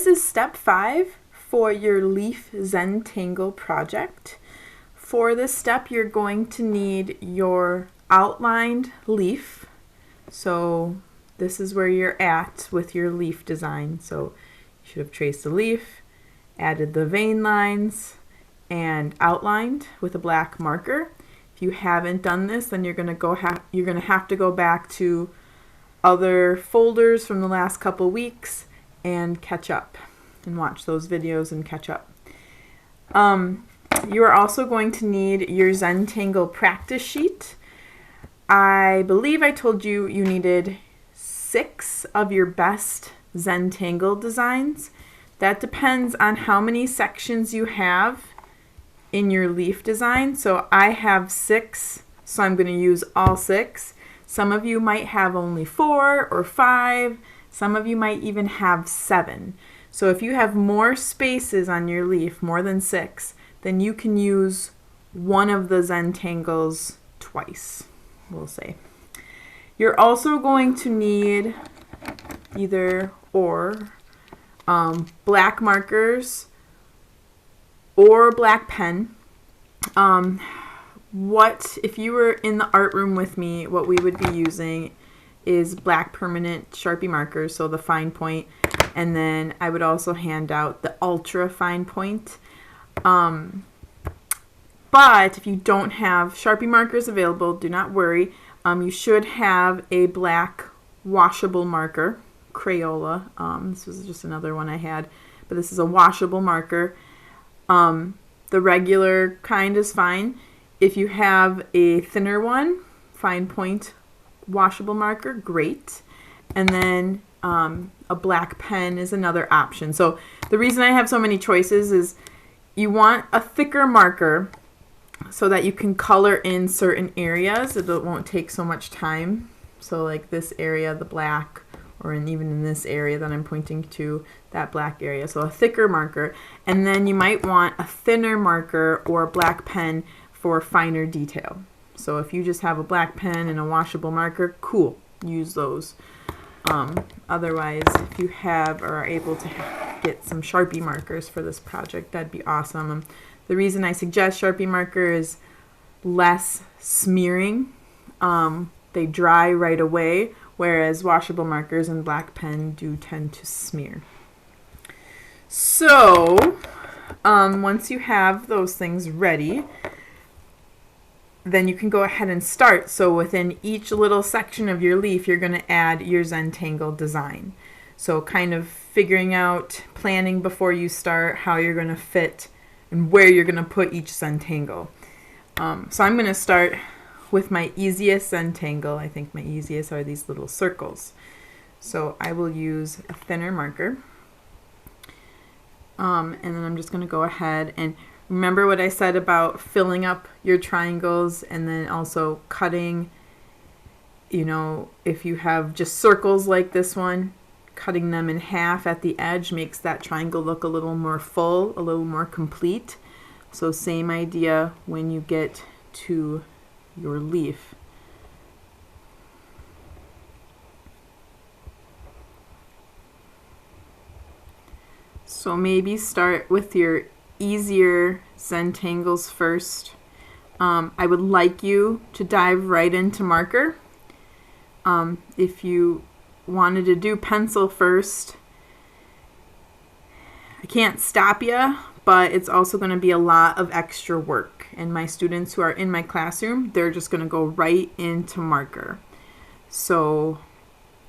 this is step 5 for your leaf Zentangle project. For this step, you're going to need your outlined leaf. So this is where you're at with your leaf design. So you should have traced the leaf, added the vein lines, and outlined with a black marker. If you haven't done this, then you're going to have to go back to other folders from the last couple weeks and catch up and watch those videos and catch up. You are also going to need your Zentangle practice sheet. I believe I told you you needed 6 of your best Zentangle designs. That depends on how many sections you have in your leaf design. So I have 6, so I'm going to use all 6. Some of you might have only 4 or 5. Some of you might even have 7. So if you have more spaces on your leaf, more than 6, then you can use one of the Zentangles twice, we'll say. You're also going to need either or black markers or black pen. If you were in the art room with me, what we would be using is black permanent Sharpie markers, so the fine point, and then I would also hand out the ultra fine point. But if you don't have Sharpie markers available, do not worry. You should have a black washable marker, Crayola. This was just another one I had, but this is a washable marker. The regular kind is fine. If you have a thinner one, fine point washable marker, great. And then a black pen is another option. So the reason I have so many choices is you want a thicker marker so that you can color in certain areas. It won't take so much time. So like this area, the black, or even in this area that I'm pointing to, that black area. So a thicker marker. And then you might want a thinner marker or a black pen for finer detail. So if you just have a black pen and a washable marker, cool, use those. Otherwise, if you have or are able to get some Sharpie markers for this project, that'd be awesome. The reason I suggest Sharpie marker is less smearing. They dry right away, whereas washable markers and black pen do tend to smear. So once you have those things ready, then you can go ahead and start. So within each little section of your leaf, you're going to add your Zentangle design. So kind of figuring out, planning before you start, how you're going to fit and where you're going to put each Zentangle. So I'm going to start with my easiest Zentangle. I think my easiest are these little circles. So I will use a thinner marker. And then I'm just going to go ahead and remember what I said about filling up your triangles and then also cutting, if you have just circles like this one, cutting them in half at the edge makes that triangle look a little more full, a little more complete. So same idea when you get to your leaf. So maybe start with your easier Zentangles first. I would like you to dive right into marker. If you wanted to do pencil first, I can't stop you, but it's also going to be a lot of extra work. And my students who are in my classroom, they're just going to go right into marker. So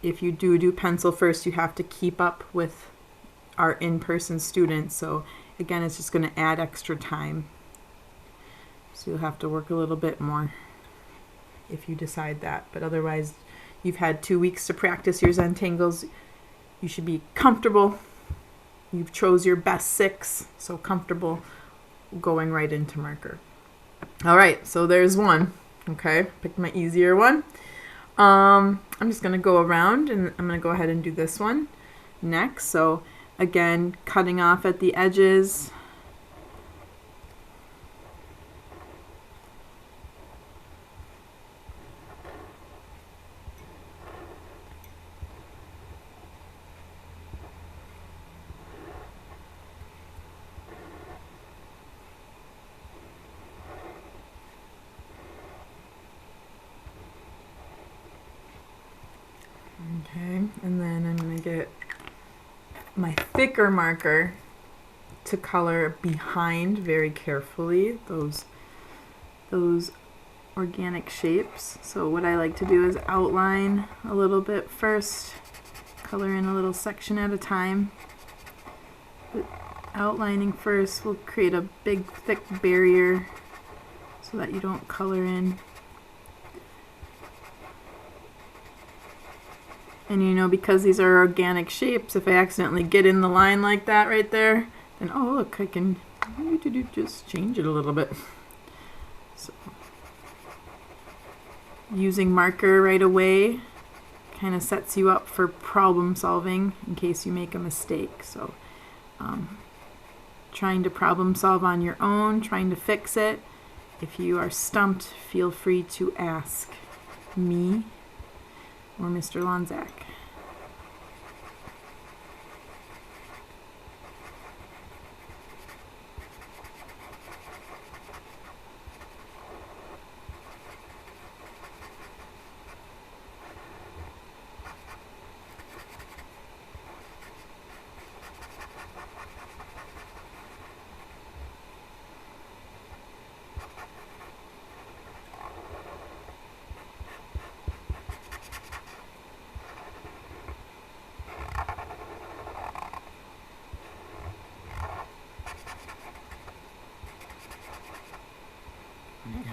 if you do pencil first, you have to keep up with our in-person students. So again, it's just going to add extra time. So you'll have to work a little bit more if you decide that. But otherwise, you've had 2 weeks to practice your Zentangles. You should be comfortable. You've chose your best 6, so comfortable going right into marker. All right, so there's one. Okay, picked my easier one. I'm just going to go around and I'm going to go ahead and do this one next. So again, cutting off at the edges. my thicker marker to color behind very carefully those organic shapes. So what I like to do is outline a little bit first, color in a little section at a time. But outlining first will create a big thick barrier so that you don't color in. And you know, because these are organic shapes, if I accidentally get in the line like that right there, then oh look, I can just change it a little bit. So, using marker right away kind of sets you up for problem solving in case you make a mistake. So trying to problem solve on your own, trying to fix it. If you are stumped, feel free to ask me or Mr. Lonzak.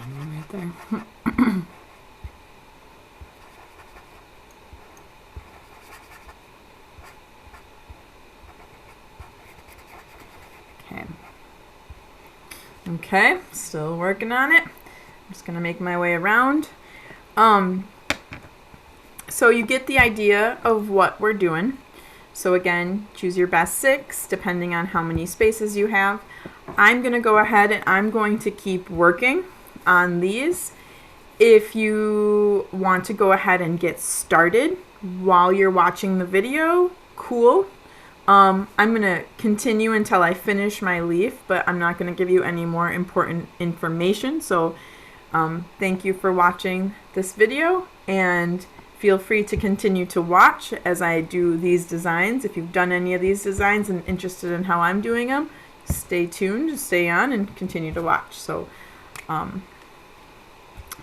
Right there. Okay, still working on it. I'm just gonna make my way around. So you get the idea of what we're doing. So again, choose your best 6 depending on how many spaces you have. I'm gonna go ahead and I'm going to keep working on these. If you want to go ahead and get started while you're watching the video, cool. I'm going to continue until I finish my leaf, but I'm not going to give you any more important information. So thank you for watching this video, and feel free to continue to watch as I do these designs. If you've done any of these designs and interested in how I'm doing them, stay tuned, stay on, and continue to watch. So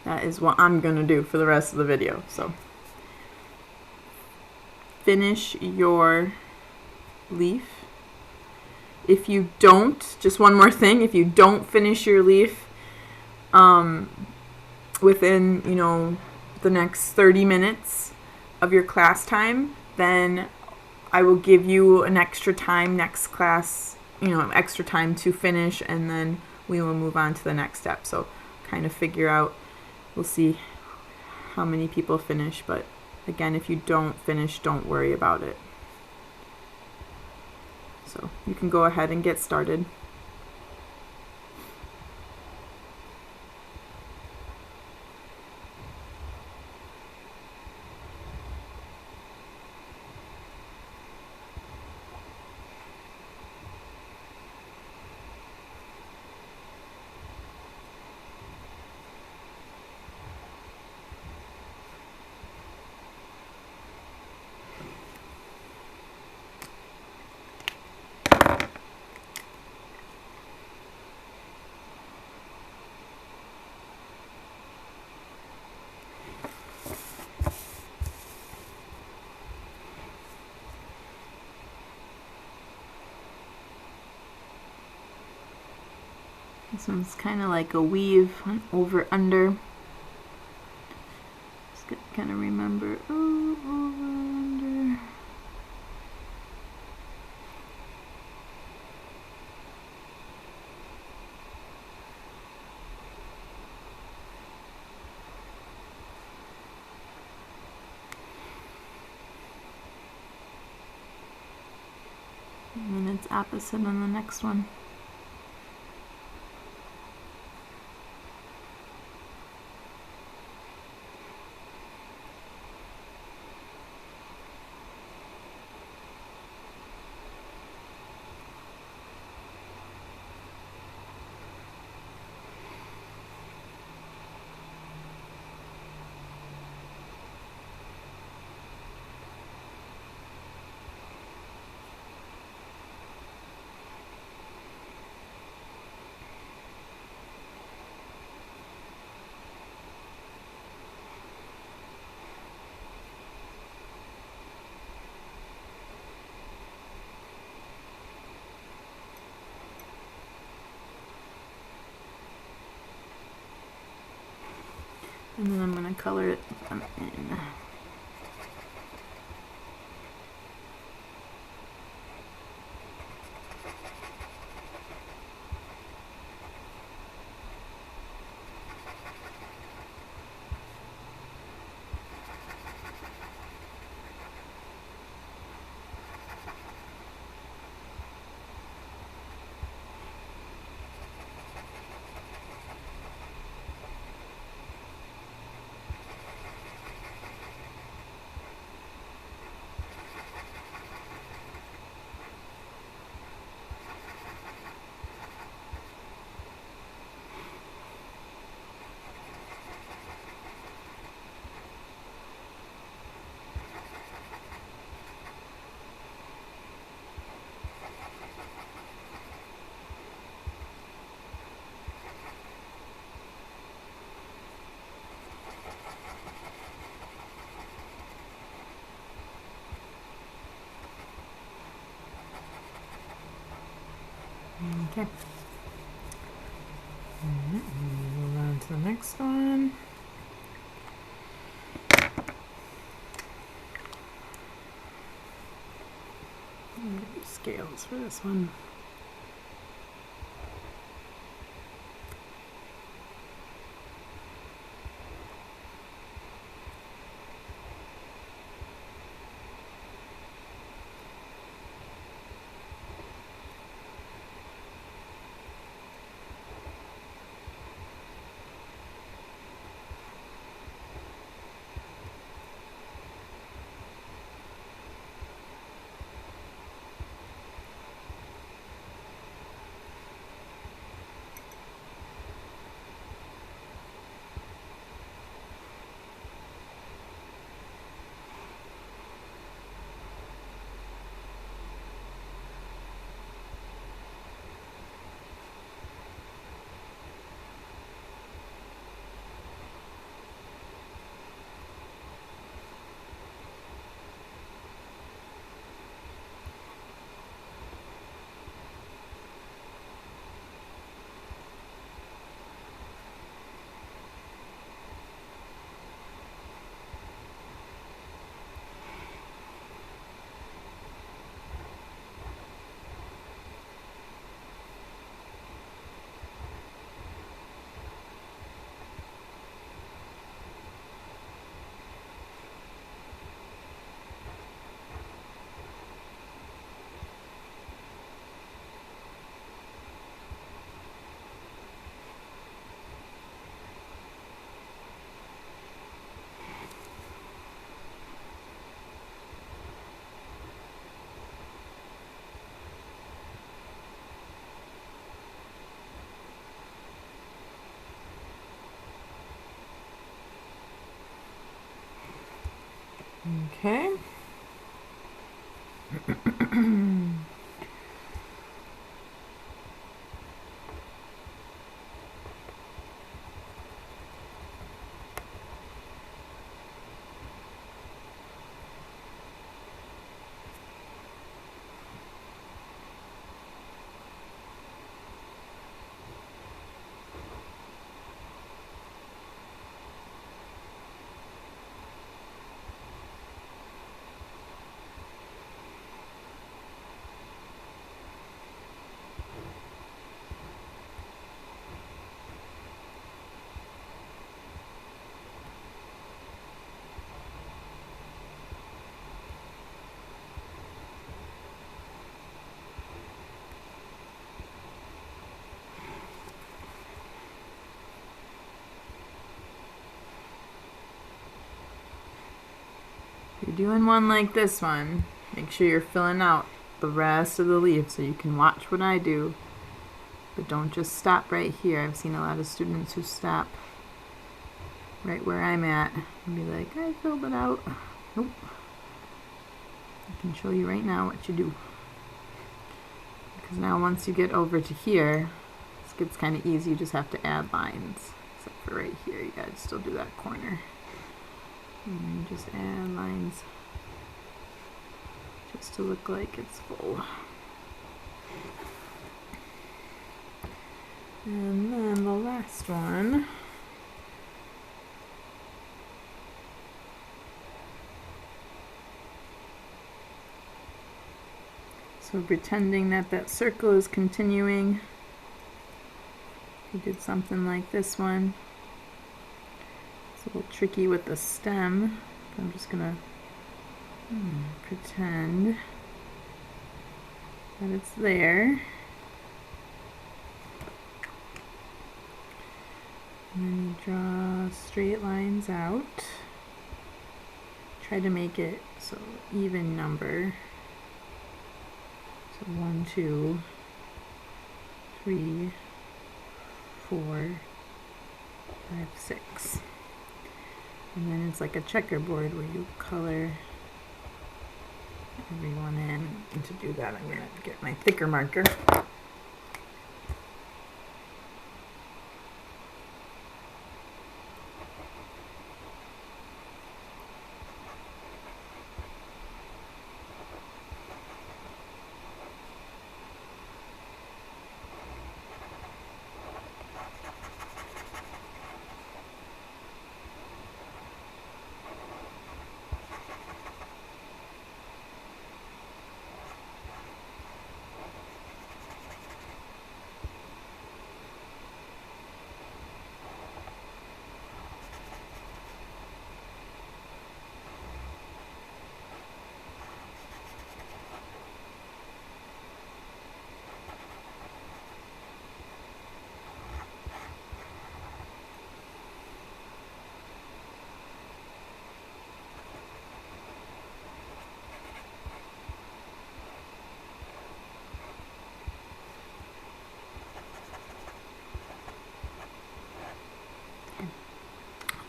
that is what I'm going to do for the rest of the video. So finish your leaf. If you don't, just one more thing, if you don't finish your leaf within, you know, the next 30 minutes of your class time, then I will give you an extra time next class, you know, extra time to finish, and then we will move on to the next step. So kind of figure out, we'll see how many people finish, but again, if you don't finish, don't worry about it. So you can go ahead and get started. This one's kind of like a weave, over under. Just got to kind of remember, oh, over under. And then it's opposite on the next one. And then I'm going to color it in. Okay. Move on to the next one. Scales for this one. Okay. If you're doing one like this one, make sure you're filling out the rest of the leaf so you can watch what I do. But don't just stop right here. I've seen a lot of students who stop right where I'm at and be like, I filled it out. Nope. I can show you right now what you do. Because now once you get over to here, this gets kind of easy. You just have to add lines. Except for right here, you gotta still do that corner. And just add lines just to look like it's full. And then the last one So pretending that that circle is continuing. If you did something like this one, it's a little tricky with the stem. I'm just gonna pretend that it's there. And then you draw straight lines out. Try to make it so even number. So 1, 2, 3, 4, 5, 6. And then it's like a checkerboard where you color everyone in. And to do that, I'm going to get my thicker marker.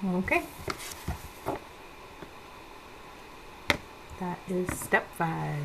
Okay. That is step 5.